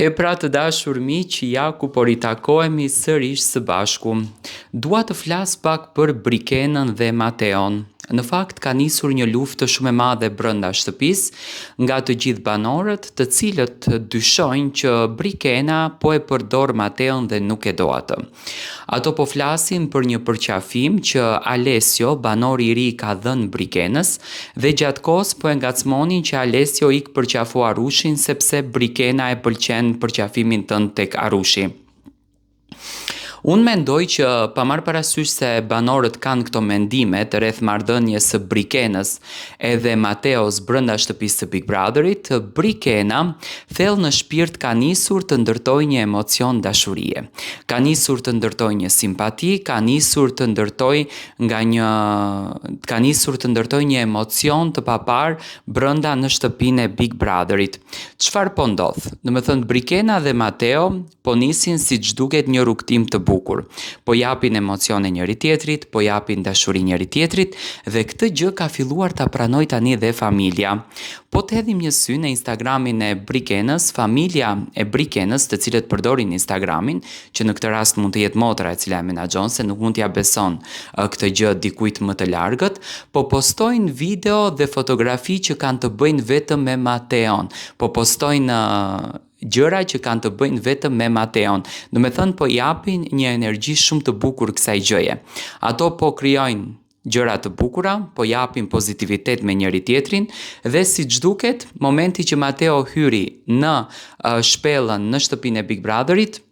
E pra të dashur miq, ja ku po ritakohemi sërish së bashku. Dua të flas pak për Brikenën dhe Mateon. Në fakt ka nisur një luftë shumë e madhe brenda shtëpisë nga të gjithë banorët, të cilët dyshojnë që Brikena po e përdor Mateon dhe nuk e do atë. Ato po flasin për një përqafim që Alessio, banori i ri, ka dhënë Brikenës dhe gjatë kohës po e ngacmonin që Alessio ik përqafu Arushin sepse Brikena e pëlqen përqafimin tënd tek Arushi. Unë mendoj që pa marrë parasysh se banorët kanë këto mendimet rreth marrëdhënies së Brikenës edhe Mateos brenda shtëpisë së Big Brotherit, Brikena thellë në shpirt ka nisur të ndërtojë një emocion dashurie. Ka nisur të ndërtojë një simpati, ka nisur të ndërtojë një emocion të papar brenda në shtëpinë e Big Brotherit. Çfarë po ndodh? Domethënë Brikena dhe Mateo po nisin siç duket një rrugtim të bukur. Po japin emocione njëri tjetrit, po japin dashuri njëri tjetrit dhe këtë gjë ka filluar ta pranoj tani dhe familja. Po të hedhim një sy në Instagramin e Brikenës, familja e Brikenës, të cilët përdorin Instagramin, që në këtë rast mund të jetë motra e cila e menaxhon, se nuk mund t'ja beson këtë gjë dikujt më të largët, po postojnë video dhe fotografi që kanë të bëjnë vetëm me Mateon. Po postojnë gjëra që kanë të bëjnë vetëm me Mateon. Do me thënë po japin një energji shumë të bukur kësaj gjëje. Ato po krijojnë gjëra të bukura, po japin pozitivitet me njëri tjetrin dhe siç duket, momenti që Mateo hyri në shpellën në shtëpinë e Big Brotherit,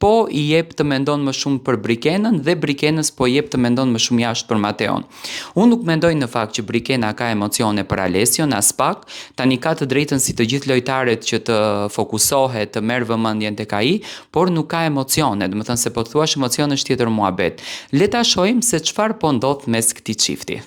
po i jep të mendon më shumë për Brikenën dhe Brikenës po i jep të mendon më shumë jashtë për Mateon. Unë nuk mendoj në fakt që Brikena ka emocione për Alession, as pak, tani ka të drejtën si të gjithë lojtarët që të fokusohet, të merr vëmendjen tek ai, por nuk ka emocione, do të thënë se po thuash emocione është tjetër muhabet. Le ta shohim se çfarë po ndodh mes këtij çifti.